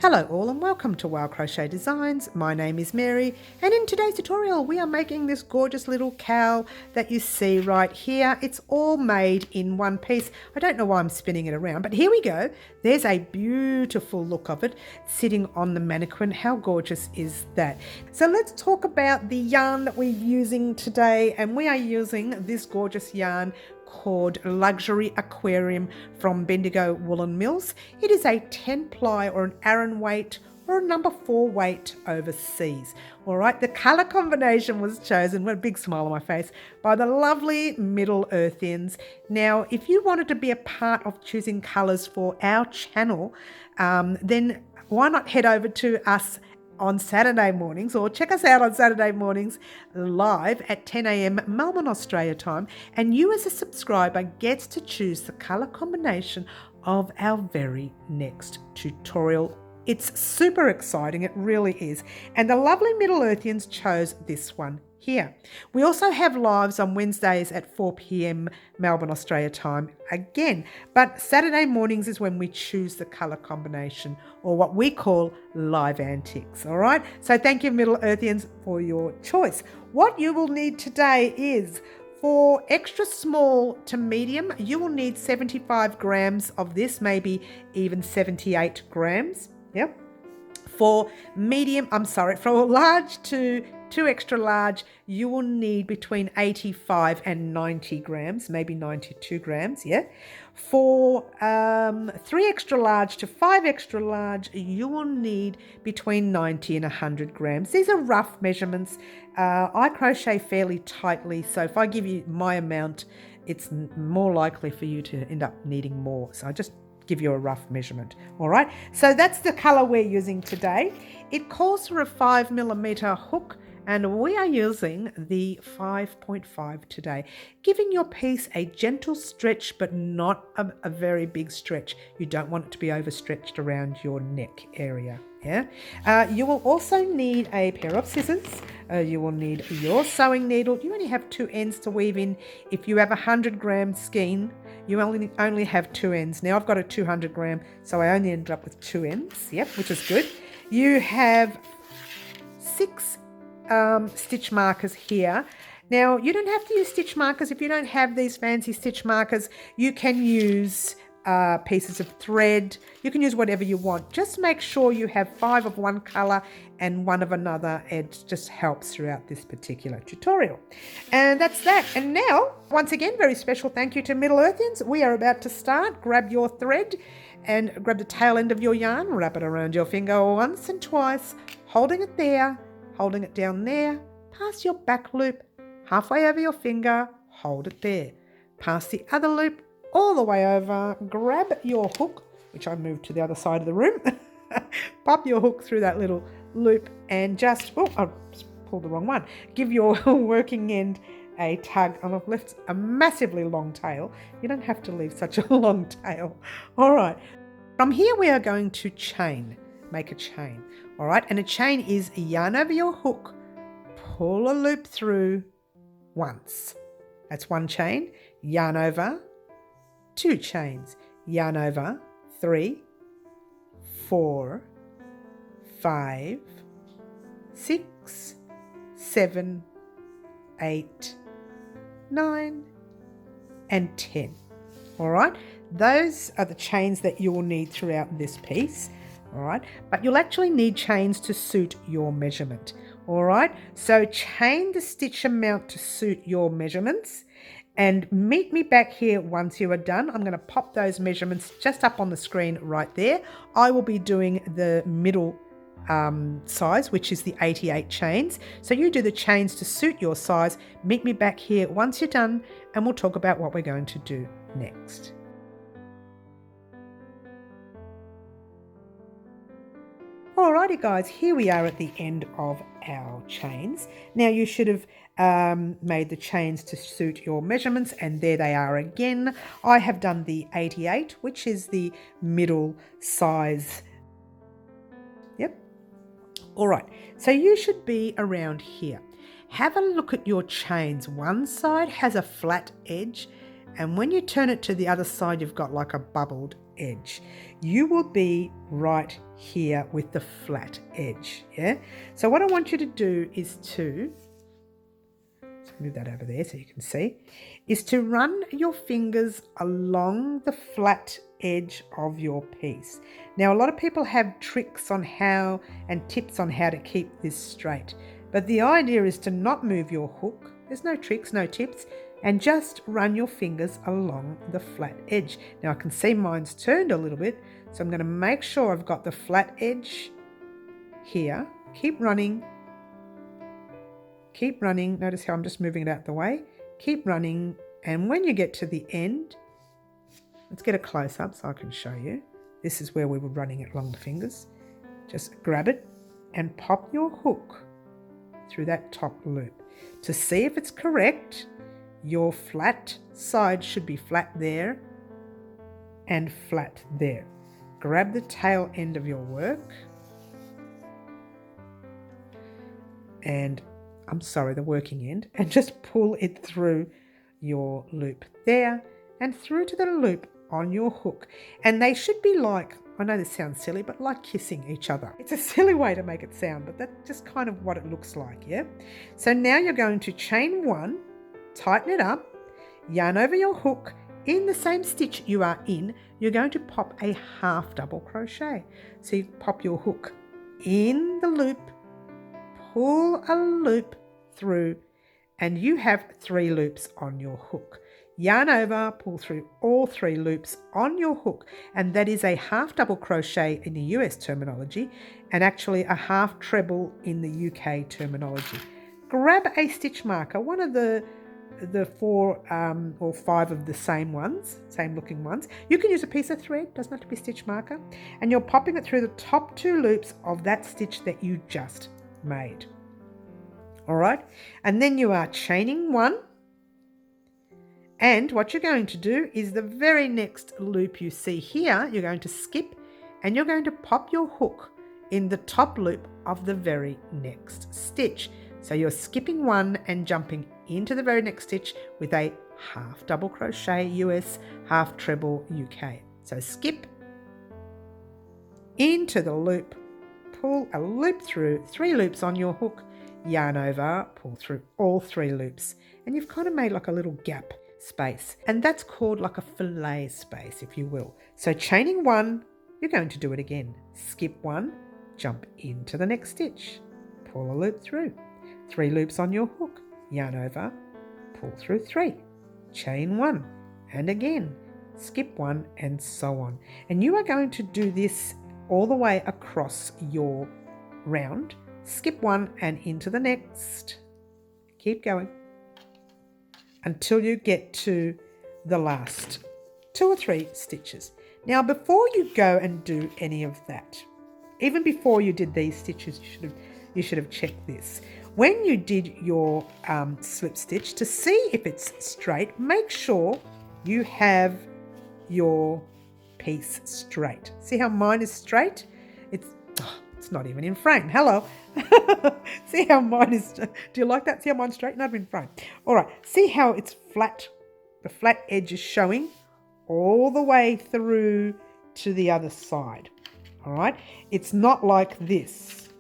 Hello all and welcome to Crochet Designs. My name is Mary and in today's tutorial we are making this gorgeous little cowl that you see right here. It's all made in one piece. I don't know why I'm spinning it around, but here we go. There's a beautiful look of it sitting on the mannequin. How gorgeous is that? So let's talk about the yarn that we're using today, and we are using this gorgeous yarn called Luxury Aquarium from Bendigo Woolen Mills. It is a 10 ply or an Aran weight or a number 4 weight overseas. All right, the colour combination was chosen, with a big smile on my face, by the lovely Middle Earthians. Now, if you wanted to be a part of choosing colours for our channel, then why not head over to us on Saturday mornings, or check us out on Saturday mornings live at 10 a.m. Melbourne, Australia time, and you as a subscriber gets to choose the colour combination of our very next tutorial. It's super exciting, it really is. And the lovely Middle Earthians chose this one here. We also have lives on Wednesdays at 4 p.m. Melbourne, Australia time again. But Saturday mornings is when we choose the colour combination, or what we call live antics. All right. So thank you, Middle Earthians, for your choice. What you will need today is, for extra small to medium, you will need 75 grams of this, maybe even 78 grams. Yep. For large to 2 extra large, you will need between 85 and 90 grams, maybe 92 grams, yeah. For 3 extra large to 5 extra large, you will need between 90 and 100 grams. These are rough measurements. I crochet fairly tightly, so if I give you my amount, it's more likely for you to end up needing more. So I just give you a rough measurement. All right, so that's the color we're using today. It calls for a 5mm hook, and we are using the 5.5 today, giving your piece a gentle stretch but not a very big stretch. You don't want it to be overstretched around your neck area. Yeah. You will also need a pair of scissors. You will need your sewing needle. You only have 2 ends to weave in. If you have 100 gram skein, you only have 2 ends. Now I've got a 200 gram, so I only ended up with 2 ends. Yep, which is good. You have 6 stitch markers here. Now you don't have to use stitch markers if you don't have these fancy stitch markers. You can use pieces of thread. You can use whatever you want. Just make sure you have 5 of one color and 1 of another. It just helps throughout this particular tutorial. And that's that. And now, once again, very special thank you to Middle Earthians. We are about to start. Grab your thread and grab the tail end of your yarn, wrap it around your finger once and twice, holding it there, holding it down there, pass your back loop halfway over your finger, hold it there, pass the other loop all the way over, grab your hook, which I moved to the other side of the room, pop your hook through that little loop and just, I pulled the wrong one, give your working end a tug. I've left a massively long tail. You don't have to leave such a long tail. All right, from here we are going to make a chain. All right, and a chain is yarn over your hook, pull a loop through once. That's 1 chain, yarn over, 2 chains, yarn over, 3, 4, 5, 6, 7, 8, 9, and 10. All right, those are the chains that you will need throughout this piece. All right, but you'll actually need chains to suit your measurement. All right, so chain the stitch amount to suit your measurements and meet me back here once you are done. I'm going to pop those measurements just up on the screen right there. I will be doing the middle size, which is the 88 chains. So you do the chains to suit your size. Meet me back here once you're done and we'll talk about what we're going to do next. Alrighty guys, here we are at the end of our chains. Now you should have made the chains to suit your measurements, and there they are again. I have done the 88, which is the middle size. Yep. All right, so you should be around here. Have a look at your chains. One side has a flat edge, and when you turn it to the other side, you've got like a bubbled edge. You will be right here with the flat edge, yeah? So what I want you to do is to, let's move that over there so you can see, is to run your fingers along the flat edge of your piece. Now, a lot of people have tricks on how and tips on how to keep this straight, but the idea is to not move your hook. There's no tricks, no tips, and just run your fingers along the flat edge. Now I can see mine's turned a little bit, so I'm going to make sure I've got the flat edge here. Keep running. Keep running. Notice how I'm just moving it out the way. Keep running, and when you get to the end, let's get a close up so I can show you. This is where we were running it along the fingers. Just grab it and pop your hook through that top loop. To see if it's correct, your flat side should be flat there and flat there. Grab the tail end of your work and, the working end, and just pull it through your loop there and through to the loop on your hook. And they should be like, I know this sounds silly, but like kissing each other. It's a silly way to make it sound, but that's just kind of what it looks like, yeah? So now you're going to chain one, tighten it up, yarn over your hook. In the same stitch you are in, you're going to pop a half double crochet. So you pop your hook in the loop, pull a loop through, and you have 3 loops on your hook. Yarn over, pull through all 3 loops on your hook, and that is a half double crochet in the US terminology, and actually a half treble in the UK terminology. Grab a stitch marker, one of the 4 or 5 of the same looking ones. You can use a piece of thread, doesn't have to be stitch marker, and you're popping it through the top 2 loops of that stitch that you just made. All right, and then you are chaining 1. And what you're going to do is the very next loop you see here, you're going to skip and you're going to pop your hook in the top loop of the very next stitch. So you're skipping 1 and jumping into the very next stitch with a half double crochet US, half treble UK. So skip into the loop, pull a loop through, 3 loops on your hook, yarn over, pull through all 3 loops, and you've kind of made like a little gap space, and that's called like a fillet space, if you will. So chaining 1, you're going to do it again. Skip 1, jump into the next stitch, pull a loop through, 3 loops on your hook, yarn over, pull through 3, chain 1, and again skip 1, and so on. And you are going to do this all the way across your round. Skip 1 and into the next. Keep going until you get to the last 2 or 3 stitches. Now, before you go and do any of that, even before you did these stitches, you should have checked this. When you did your slip stitch, to see if it's straight, make sure you have your piece straight. See how mine is straight? It's not even in frame. Hello. See how mine is, do you like that? See how mine's straight? Not in frame. All right, see how it's flat? The flat edge is showing all the way through to the other side. All right, it's not like this.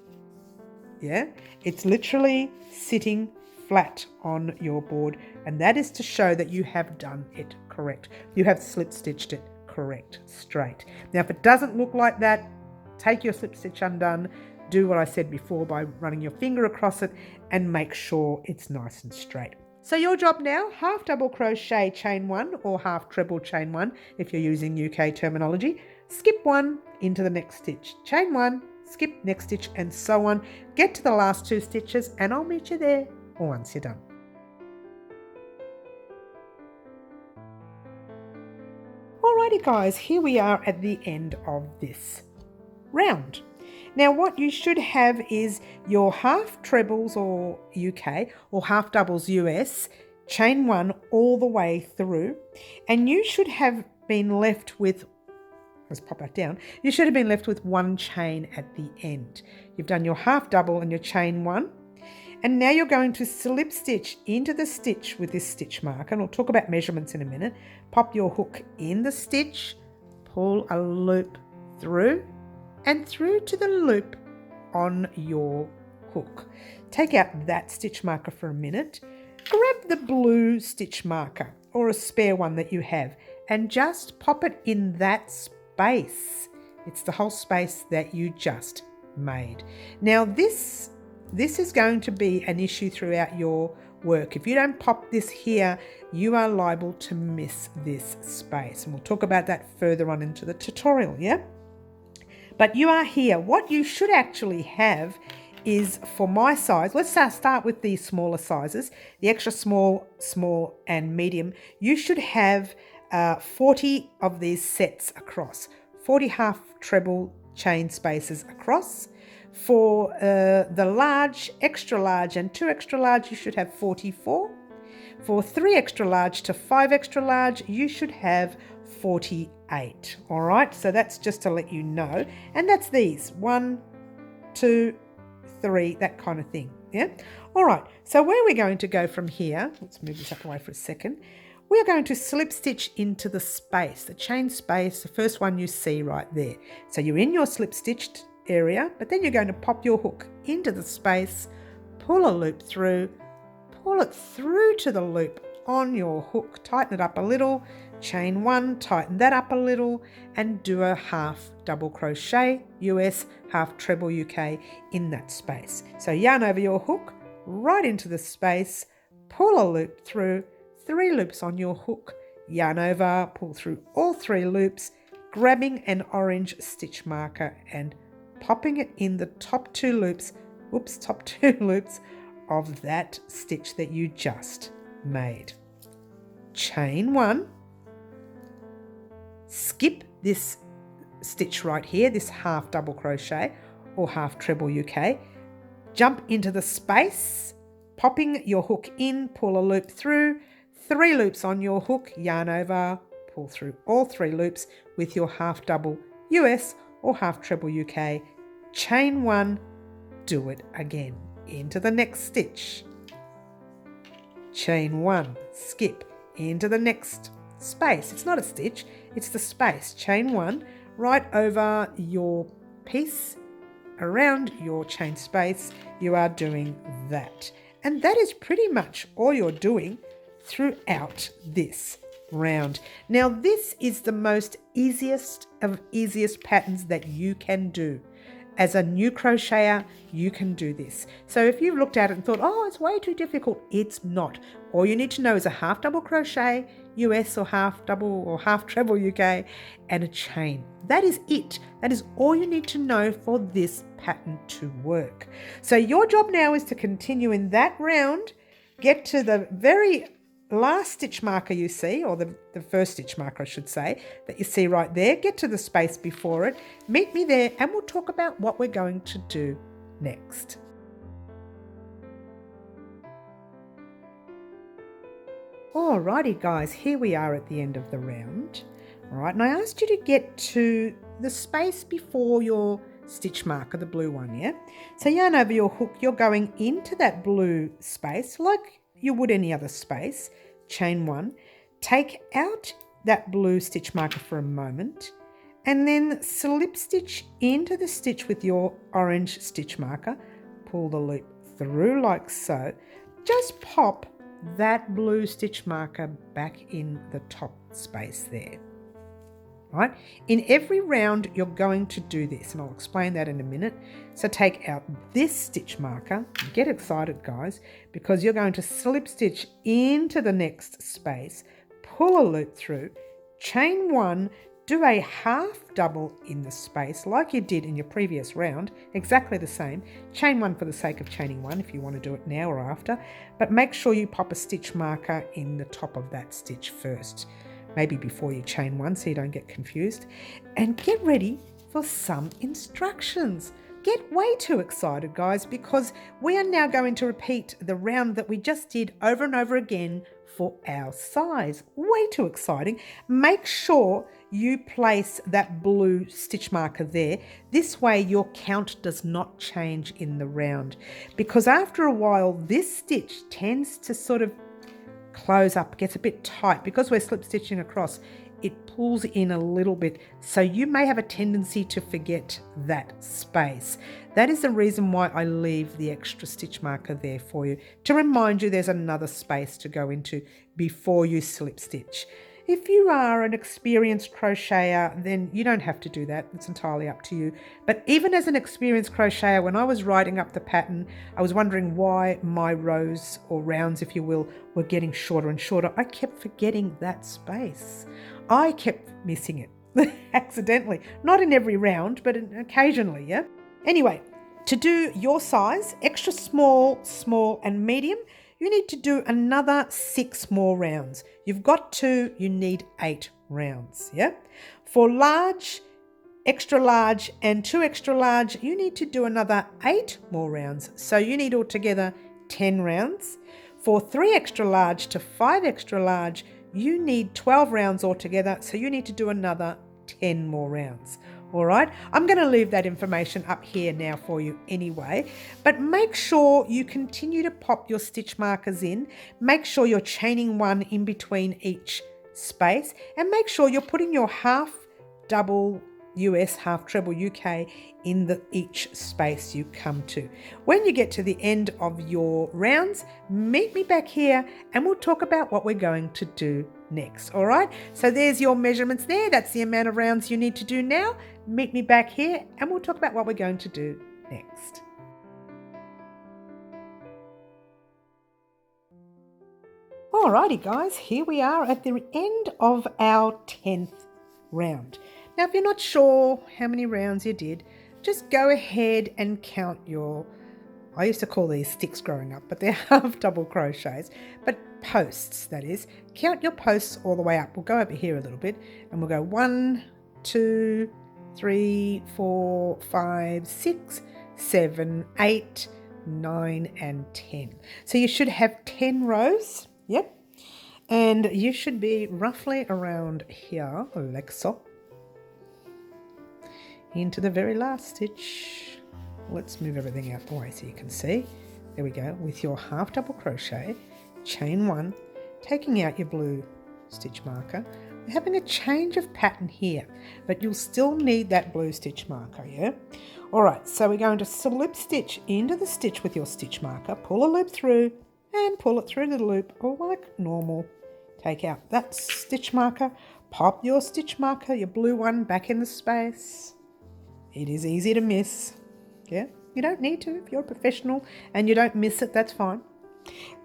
Yeah, it's literally sitting flat on your board, and that is to show that you have done it correct. You have slip stitched it correct, straight. Now, if it doesn't look like that, take your slip stitch undone, do what I said before by running your finger across it, and make sure it's nice and straight. So your job now, half double crochet chain 1 or half treble chain 1 if you're using UK terminology, skip 1 into the next stitch, chain 1, skip next stitch, and so on. Get to the last 2 stitches and I'll meet you there once you're done. Alrighty guys, here we are at the end of this round. Now what you should have is your half trebles or UK or half doubles US, chain 1 all the way through, and you should have been left with, let's pop that down, you should have been left with 1 chain at the end. You've done your half double and your chain 1, and now you're going to slip stitch into the stitch with this stitch marker, and we'll talk about measurements in a minute. Pop your hook in the stitch, pull a loop through and through to the loop on your hook. Take out that stitch marker for a minute. Grab the blue stitch marker or a spare one that you have and just pop it in that space. It's the whole space that you just made. Now this is going to be an issue throughout your work. If you don't pop this here, you are liable to miss this space. And we'll talk about that further on into the tutorial, yeah? But you are here. What you should actually have is, for my size, let's start with the smaller sizes, the extra small, small and medium. You should have 40 of these sets across, 40 half treble chain spaces across. For the large, extra large and 2 extra large, you should have 44. For 3 extra large to 5 extra large, you should have 48. All right, so that's just to let you know. And that's these 1, 2, 3, that kind of thing. Yeah. All right, so where we're going to go from here, let's move this up away for a second. We're going to slip stitch into the space, the chain space, the first one you see right there. So you're in your slip stitched area, but then you're going to pop your hook into the space, pull a loop through, pull it through to the loop on your hook, tighten it up a little, chain 1, tighten that up a little, and do a half double crochet US, half treble UK in that space. So yarn over your hook, right into the space, pull a loop through, 3 loops on your hook, yarn over, pull through all 3 loops, grabbing an orange stitch marker and popping it in the top 2 loops, top 2 loops of that stitch that you just made. Chain 1, skip this stitch right here, this half double crochet or half treble UK, jump into the space, popping your hook in, pull a loop through, 3 loops on your hook, yarn over, pull through all 3 loops with your half double US or half treble UK, chain 1, do it again into the next stitch, chain 1, skip into the next space. It's not a stitch, it's the space. Chain 1 right over your piece, around your chain space. You are doing that, and that is pretty much all you're doing throughout this round. Now this is the most easiest of easiest patterns that you can do. As a new crocheter, you can do this. So if you've looked at it and thought, oh, it's way too difficult, it's not. All you need to know is a half double crochet US or half double or half treble UK and a chain. That is it. That is all you need to know for this pattern to work. So your job now is to continue in that round, get to the very last stitch marker you see, or the first stitch marker I should say, that you see right there, get to the space before it, meet me there and we'll talk about what we're going to do next. Alrighty guys, here we are at the end of the round. Alright, and I asked you to get to the space before your stitch marker, the blue one, yeah? So yarn over your hook, you're going into that blue space like you would any other space, chain 1, take out that blue stitch marker for a moment and then slip stitch into the stitch with your orange stitch marker, pull the loop through like so, just pop that blue stitch marker back in the top space there. Right? In every round you're going to do this and I'll explain that in a minute. So take out this stitch marker, get excited guys, because you're going to slip stitch into the next space, pull a loop through, chain 1, do a half double in the space like you did in your previous round, exactly the same, chain 1 for the sake of chaining 1 if you want to do it now or after, but make sure you pop a stitch marker in the top of that stitch first. Maybe before you chain 1 so you don't get confused. And get ready for some instructions. Get way too excited guys, because we are now going to repeat the round that we just did over and over again for our size. Way too exciting. Make sure you place that blue stitch marker there. This way your count does not change in the round, because after a while this stitch tends to sort of close up, gets a bit tight because we're slip stitching across. it pulls in a little bit. So you may have a tendency to forget that space. That is the reason why I leave the extra stitch marker there for you, to remind you there's another space to go into before you slip stitch. If you are an experienced crocheter, then you don't have to do that. It's entirely up to you. But even as an experienced crocheter, when I was writing up the pattern, I was wondering why my rows, or rounds if you will, were getting shorter and shorter. I kept forgetting that space. I kept missing it accidentally. Not in every round, but occasionally, yeah? Anyway, to do your size, extra small, small and medium, you need to do another 6 more rounds. You've got 2, you need 8 rounds, yeah? For large, extra large and 2 extra large, you need to do another 8 more rounds. So you need altogether 10 rounds. For 3 extra large to 5 extra large, you need 12 rounds altogether. So you need to do another 10 more rounds. All right, I'm going to leave that information up here now for you anyway, but make sure you continue to pop your stitch markers in. Make sure you're chaining 1 in between each space, and make sure you're putting your half double US, half treble UK in each space you come to. When you get to the end of your rounds, meet me back here and we'll talk about what we're going to do next. All right, so there's your measurements there. That's the amount of rounds you need to do now. Meet me back here and we'll talk about what we're going to do next. Alrighty guys, here we are at the end of our 10th round. Now if you're not sure how many rounds you did, just go ahead and count your, I used to call these sticks growing up, but they're half double crochets, but posts that is. Count your posts all the way up. We'll go over here a little bit and we'll go 1, 2, 3, 4, 5, 6, 7, 8, 9 and 10. So you should have 10 rows, yep. And you should be roughly around here, like so, into the very last stitch. Let's move everything out the way so you can see. There we go, with your half double crochet, chain 1, taking out your blue stitch marker. We're having a change of pattern here, but you'll still need that blue stitch marker, yeah? All right, so we're going to slip stitch into the stitch with your stitch marker, pull a loop through and pull it through the loop like normal. Take out that stitch marker, pop your stitch marker, your blue one, back in the space. It is easy to miss, yeah? You don't need to if you're a professional and you don't miss it, that's fine.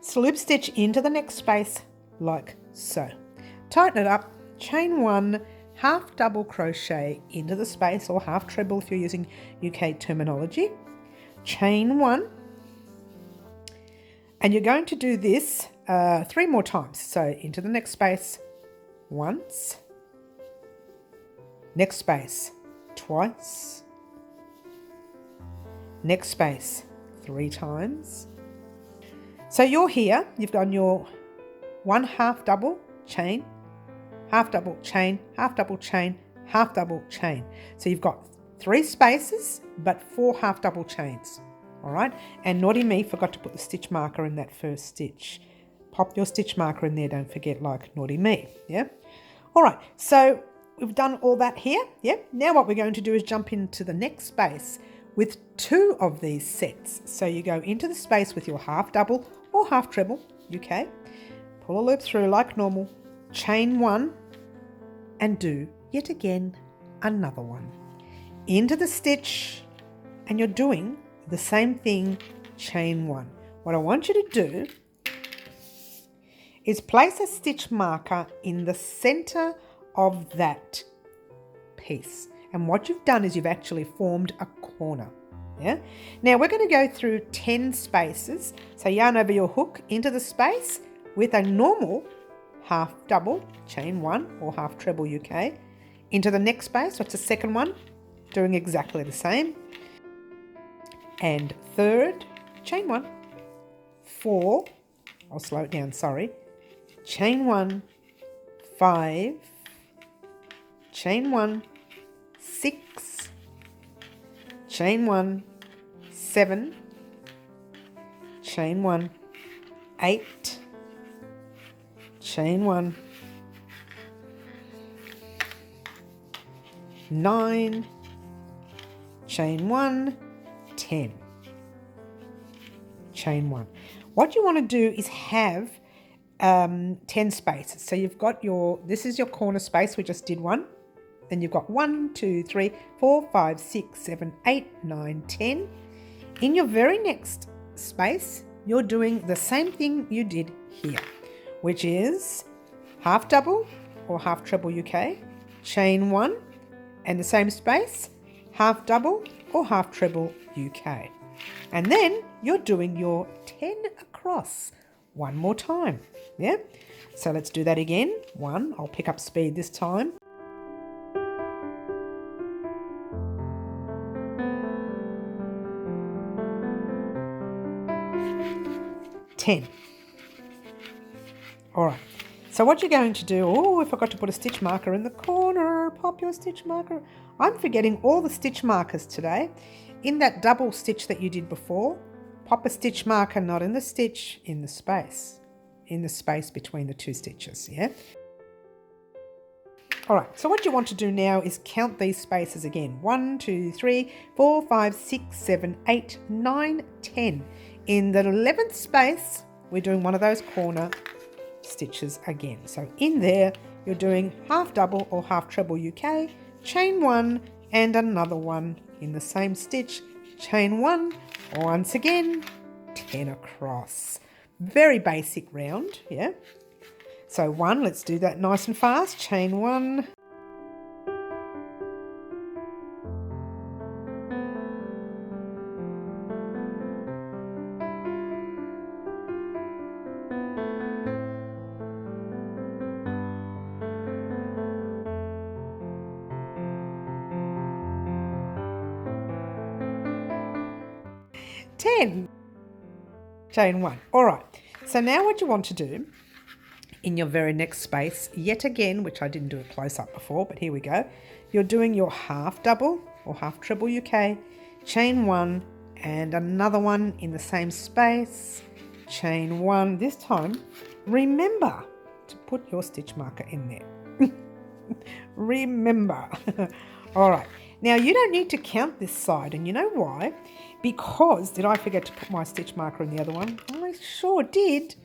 Slip stitch into the next space like so. Tighten it up, chain 1, half double crochet into the space, or half treble if you're using UK terminology. Chain 1, and you're going to do this 3 more times. So into the next space once, next space twice, next space 3 times. So you're here, you've done your 1 half double chain, half double chain, half double chain, half double chain. So you've got 3 spaces, but 4 half double chains. All right, and naughty me, forgot to put the stitch marker in that first stitch. Pop your stitch marker in there, don't forget, like naughty me, yeah? All right, so we've done all that here, yeah? Now what we're going to do is jump into the next space with 2 of these sets. So you go into the space with your half double or half treble, UK, pull a loop through like normal, chain 1, and do yet again another one. Into the stitch, and you're doing the same thing, chain 1. What I want you to do is place a stitch marker in the center of that piece. And what you've done is you've actually formed a corner. Yeah. Now we're going to go through 10 spaces. So yarn over your hook into the space with a normal half double, chain 1 or half treble UK. Into the next space, what's the second one? Doing exactly the same. And third, chain 1, 4, I'll slow it down, sorry. Chain 1, 5, chain 1, 6, chain 1, 7, chain 1, 8, chain 1, 9, chain 1, 10, chain 1. What you want to do is have 10 spaces. So you've got this is your corner space, we just did one. Then you've got 1, 2, 3, 4, 5, 6, 7, 8, 9, 10. In your very next space, you're doing the same thing you did here, which is half double or half treble UK, chain 1, and the same space, half double or half treble UK. And then you're doing your 10 across one more time. Yeah, so let's do that again. 1, I'll pick up speed this time. 10. All right, so what you're going to do, I forgot to put a stitch marker in the corner. Pop your stitch marker. I'm forgetting all the stitch markers today. In that double stitch that you did before, pop a stitch marker, not in the stitch, in the space between the two stitches, yeah? All right, so what you want to do now is count these spaces again. 1, 2, 3, 4, 5, 6, 7, 8, 9, 10. In the 11th space, we're doing one of those corner stitches again. So in there, you're doing half double or half treble UK, chain 1, and another one in the same stitch, chain 1, once again, 10 across. Very basic round, yeah? So 1, let's do that nice and fast, chain 1, 10, chain 1. All right, so now what you want to do in your very next space, yet again, which I didn't do a close-up before, but here we go, you're doing your half double or half treble UK, chain 1, and another one in the same space, chain 1. This time, remember to put your stitch marker in there. Remember. All right, now you don't need to count this side, and you know why? Because, did I forget to put my stitch marker in the other one? I sure did.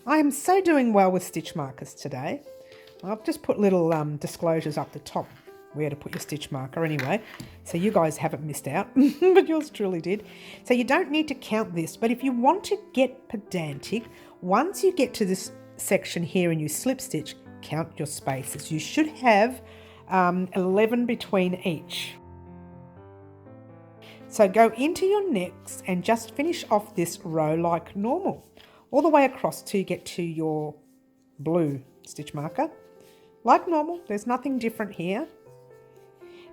I am so doing well with stitch markers today. I've just put little disclosures up the top where to put your stitch marker anyway, so you guys haven't missed out, but yours truly did. So you don't need to count this, but if you want to get pedantic, once you get to this section here and you slip stitch, count your spaces. You should have 11 between each. So go into your next and just finish off this row like normal, all the way across till you get to your blue stitch marker. Like normal, there's nothing different here.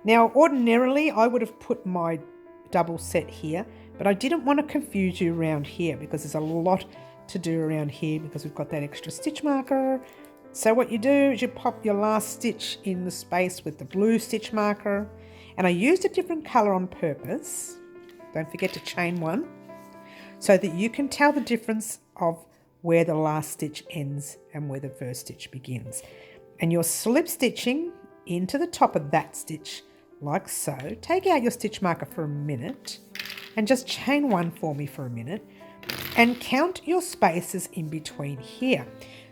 Now, ordinarily, I would have put my double set here, but I didn't want to confuse you around here because there's a lot to do around here because we've got that extra stitch marker. So what you do is you pop your last stitch in the space with the blue stitch marker, and I used a different colour on purpose. Don't forget to chain 1 so that you can tell the difference of where the last stitch ends and where the first stitch begins. And you're slip stitching into the top of that stitch like so. Take out your stitch marker for a minute and just chain 1 for me for a minute and count your spaces in between here.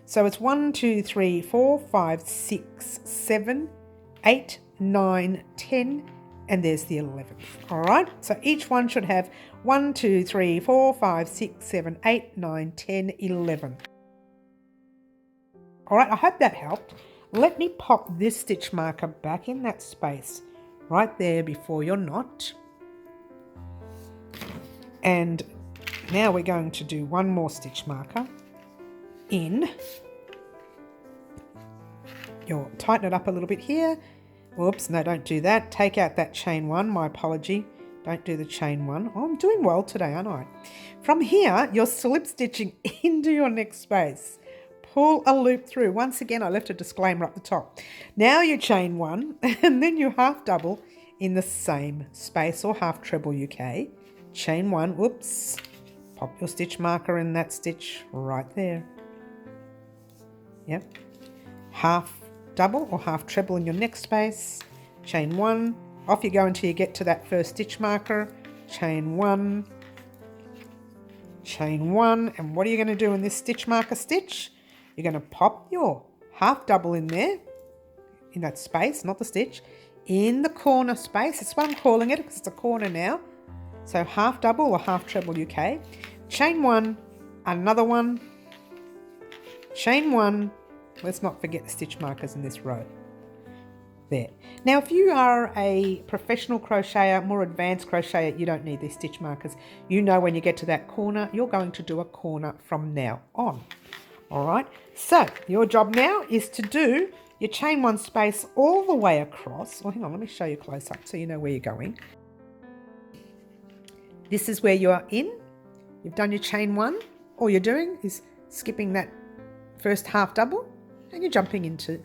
So it's 1, 2, 3, 4, 5, 6, 7, 8, 9, 10, and there's the 11th. All right, so each one should have 1, 2, 3, 4, 5, 6, 7, 8, 9, 10, 11. All right, I hope that helped. Let me pop this stitch marker back in that space right there before your knot. And now we're going to do one more stitch marker in. You'll tighten it up a little bit here. Whoops, no, don't do that. Take out that chain 1, my apology. Don't do the chain 1. Oh, I'm doing well today, aren't I? From here, you're slip stitching into your next space. Pull a loop through. Once again, I left a disclaimer up the top. Now you chain 1 and then you half double in the same space or half treble UK. Chain 1, whoops, pop your stitch marker in that stitch right there. Yep. Half double or half treble in your next space. chain 1, off you go until you get to that first stitch marker, chain 1, chain 1, and what are you going to do in this stitch marker stitch? You're going to pop your half double in there, in that space, not the stitch, in the corner space. That's what I'm calling it because it's a corner now. So half double or half treble UK, chain 1, another one, chain 1, let's not forget the stitch markers in this row. There. Now if you are a professional crocheter, more advanced crocheter, you don't need these stitch markers. You know when you get to that corner, you're going to do a corner from now on. Alright, so your job now is to do your chain 1 space all the way across. Well, hang on, let me show you close up so you know where you're going. This is where you are in. You've done your chain 1. All you're doing is skipping that first half double and you're jumping into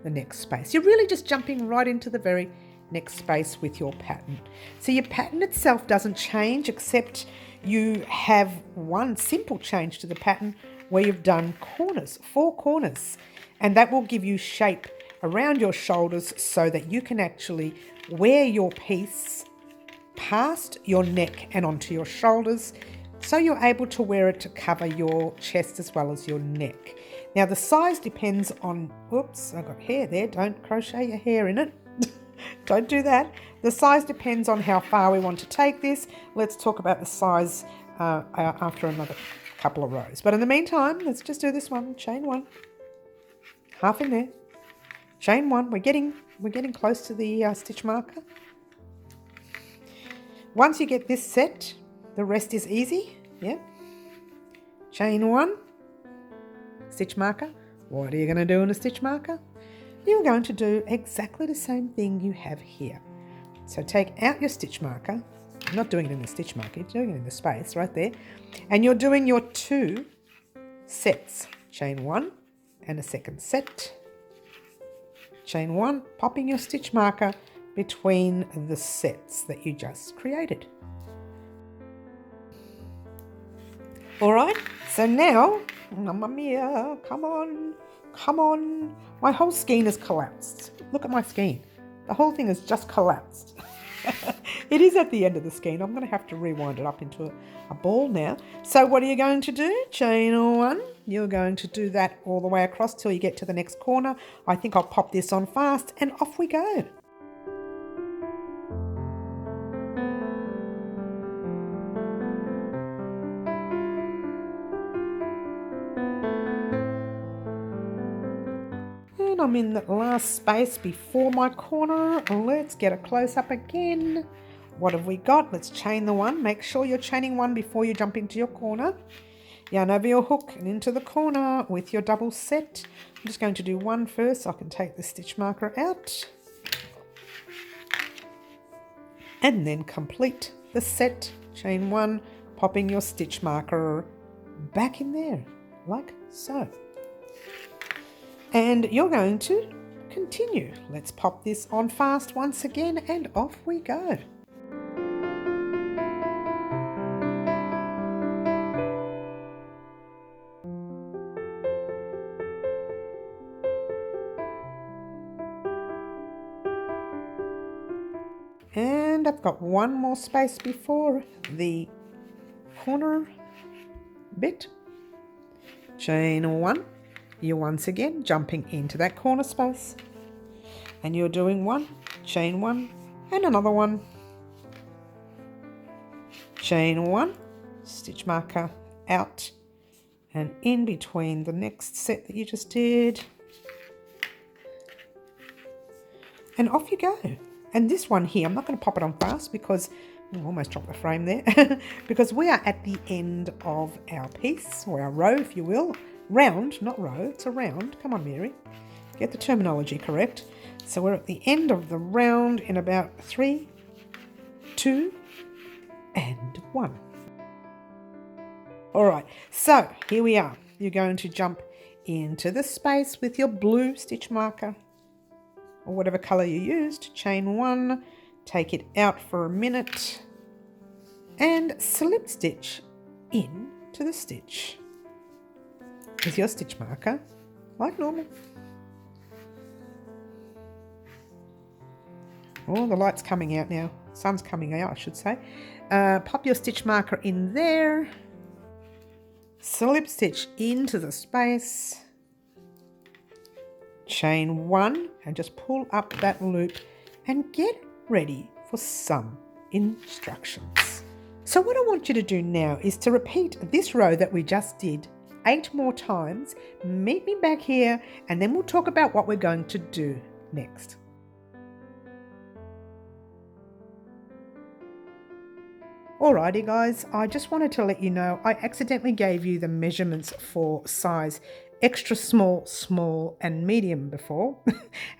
the next space. You're really just jumping right into the very next space with your pattern. So your pattern itself doesn't change, except you have one simple change to the pattern where you've done corners, 4 corners, and that will give you shape around your shoulders so that you can actually wear your piece past your neck and onto your shoulders, so you're able to wear it to cover your chest as well as your neck. Now the size depends on, oops, I got hair there, don't crochet your hair in it. Don't do that. The size depends on how far we want to take this. Let's talk about the size after another couple of rows. But in the meantime, let's just do this one, chain 1, half in there, chain 1, we're getting close to the stitch marker. Once you get this set, the rest is easy, yeah. Chain 1, stitch marker. What are you going to do in a stitch marker? You're going to do exactly the same thing you have here. So take out your stitch marker. You're not doing it in the stitch marker, you're doing it in the space right there. And you're doing your 2 sets. Chain 1 and a second set. Chain 1, popping your stitch marker between the sets that you just created. Alright, so now, Mamma mia, come on. My whole skein has collapsed. Look at my skein. The whole thing has just collapsed. It is at the end of the skein. I'm going to have to rewind it up into a ball now. So what are you going to do? Chain 1. You're going to do that all the way across till you get to the next corner. I think I'll pop this on fast and off we go. And I'm in that last space before my corner. Let's get a close up again. What have we got? Let's chain the 1. Make sure you're chaining 1 before you jump into your corner. Yarn over your hook and into the corner with your double set. I'm just going to do 1 first so I can take the stitch marker out. And then complete the set. Chain 1, popping your stitch marker back in there, like so. And you're going to continue. Let's pop this on fast once again and off we go. And I've got 1 more space before the corner bit. Chain 1. You're once again jumping into that corner space. And you're doing 1, chain 1, and another 1. Chain 1, stitch marker out and in between the next set that you just did. And off you go. And this one here, I'm not going to pop it on fast because I almost dropped the frame there, because we are at the end of our piece, or our row, if you will. Round, not row, it's a round. Come on, Mary. Get the terminology correct. So we're at the end of the round in about 3, 2, and 1. All right, so here we are. You're going to jump into the space with your blue stitch marker, or whatever colour you used, chain 1, take it out for a minute, and slip stitch into the stitch with your stitch marker, like normal. Oh, the light's coming out now. Sun's coming out, I should say. Pop your stitch marker in there. Slip stitch into the space. Chain 1 and just pull up that loop and get ready for some instructions. So what I want you to do now is to repeat this row that we just did 8 more times. Meet me back here and then we'll talk about what we're going to do next. Alrighty guys, I just wanted to let you know I accidentally gave you the measurements for size extra small, small and medium before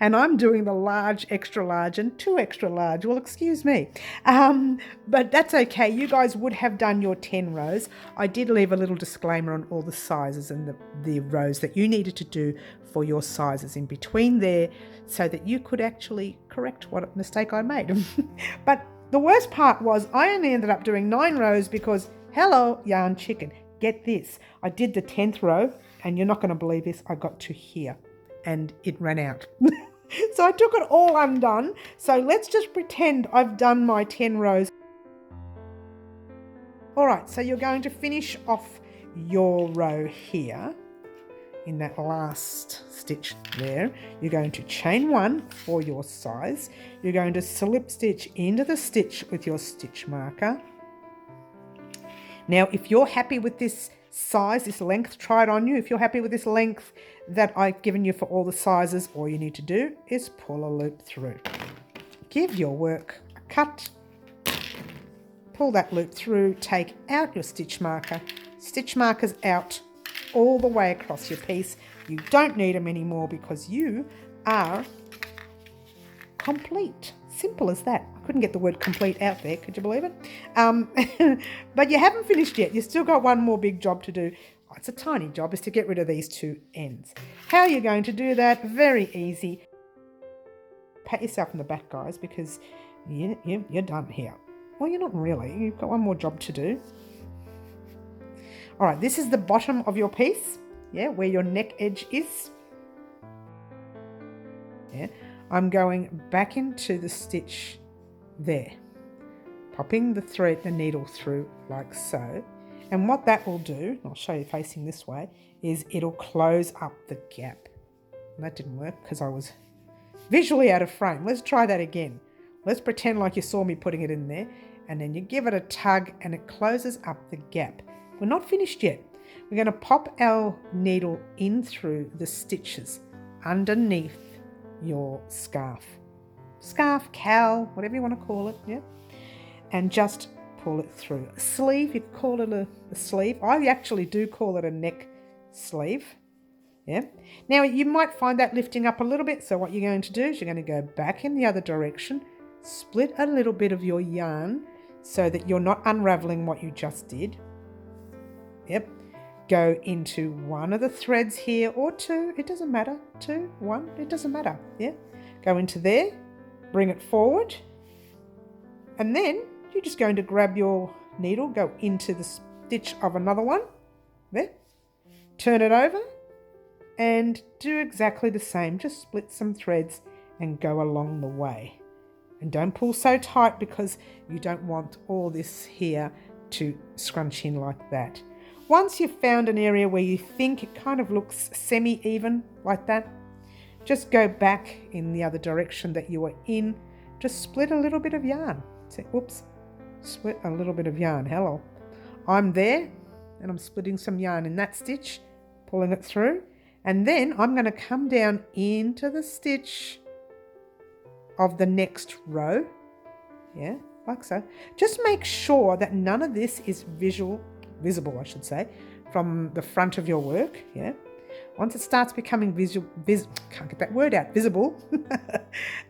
and I'm doing the large, extra large and 2 extra large. Well, excuse me, but that's okay. You guys would have done your 10 rows. I did leave a little disclaimer on all the sizes and the rows that you needed to do for your sizes in between there so that you could actually correct what mistake I made. But the worst part was I only ended up doing 9 rows because, hello, yarn chicken, get this. I did the 10th row and you're not going to believe this, I got to here and it ran out. So I took it all undone. So let's just pretend I've done my 10 rows. All right, so you're going to finish off your row here. In that last stitch there, you're going to chain 1 for your size. You're going to slip stitch into the stitch with your stitch marker. Now, if you're happy with this size, this length, try it on you. If you're happy with this length that I've given you for all the sizes, all you need to do is pull a loop through. Give your work a cut. Pull that loop through, take out your stitch marker. Stitch markers out all the way across your piece. You don't need them anymore because you are complete. Simple as that. I couldn't get the word complete out there, could you believe it? But you haven't finished yet. You've still got one more big job to do. Oh, it's a tiny job, is to get rid of these 2 ends. How are you going to do that? Very easy. Pat yourself on the back, guys, because you're done here. Well, you're not really. You've got one more job to do. All right, this is the bottom of your piece, yeah, where your neck edge is. Yeah, I'm going back into the stitch there, popping the needle through like so. And what that will do, I'll show you facing this way, is it'll close up the gap. And that didn't work because I was visually out of frame. Let's try that again. Let's pretend like you saw me putting it in there, and then you give it a tug and it closes up the gap. We're not finished yet. We're going to pop our needle in through the stitches underneath your scarf, cowl, whatever you want to call it, yeah, and just pull it through. A sleeve, you could call it a sleeve. I actually do call it a neck sleeve, yeah. Now you might find that lifting up a little bit, so what you're going to do is you're going to go back in the other direction, split a little bit of your yarn so that you're not unraveling what you just did. Yep, go into one of the threads here, or 2, it doesn't matter, 2, 1, it doesn't matter, yeah. Go into there, bring it forward, and then you're just going to grab your needle, go into the stitch of another one, there, turn it over, and do exactly the same, just split some threads and go along the way. And don't pull so tight because you don't want all this here to scrunch in like that. Once you've found an area where you think it kind of looks semi-even like that, just go back in the other direction that you were in. Just split a little bit of yarn. Whoops, split a little bit of yarn. Hello. I'm there and I'm splitting some yarn in that stitch, pulling it through. And then I'm going to come down into the stitch of the next row. Yeah, like so. Just make sure that none of this is visible, I should say, from the front of your work, yeah. Once it starts becoming visible,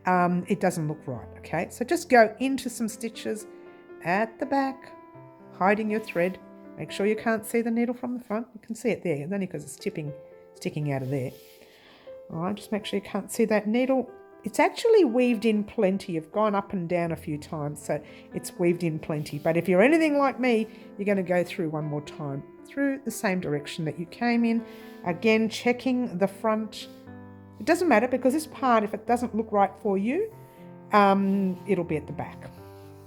it doesn't look right, okay? So just go into some stitches at the back, hiding your thread. Make sure you can't see the needle from the front. You can see it there, only because it's sticking out of there. All right, just make sure you can't see that needle. It's actually weaved in plenty. You've gone up and down a few times, so it's weaved in plenty. But if you're anything like me, you're going to go through one more time, through the same direction that you came in. Again, checking the front. It doesn't matter because this part, if it doesn't look right for you, it'll be at the back.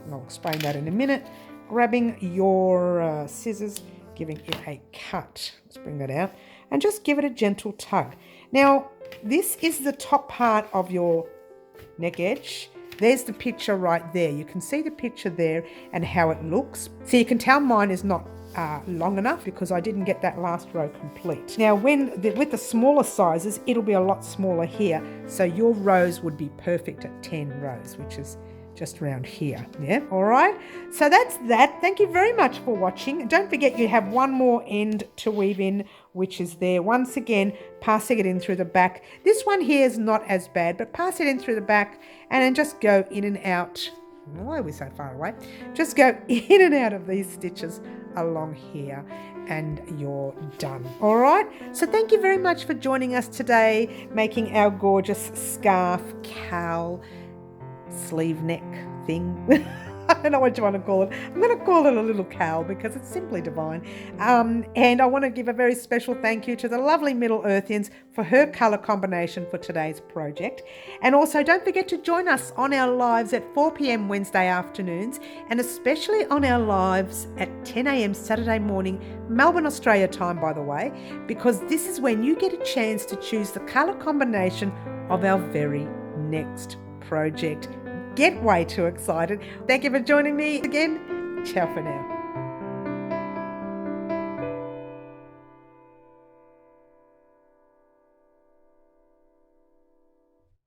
And I'll explain that in a minute. Grabbing your scissors, giving it a cut. Let's bring that out. And just give it a gentle tug. Now, this is the top part of your neck edge. There's the picture right there. You can see the picture there and how it looks. So you can tell mine is not long enough because I didn't get that last row complete. Now with the smaller sizes, it'll be a lot smaller here. So your rows would be perfect at 10 rows, which is just around here. Yeah, all right. So that's that. Thank you very much for watching. Don't forget you have one more end to weave in, which is there. Once again, passing it in through the back. This one here is not as bad, but pass it in through the back and then just go in and out. Why are we so far away? Just go in and out of these stitches along here and you're done. All right. So thank you very much for joining us today, making our gorgeous scarf, cowl, sleeve neck thing. I don't know what you want to call it. I'm going to call it a little cowl because it's simply divine. And I want to give a very special thank you to the lovely Middle Earthians for her colour combination for today's project. And also don't forget to join us on our lives at 4 p.m. Wednesday afternoons, and especially on our lives at 10 a.m. Saturday morning, Melbourne, Australia time, by the way, because this is when you get a chance to choose the colour combination of our very next project. Get way too excited. Thank you for joining me again. Ciao for now.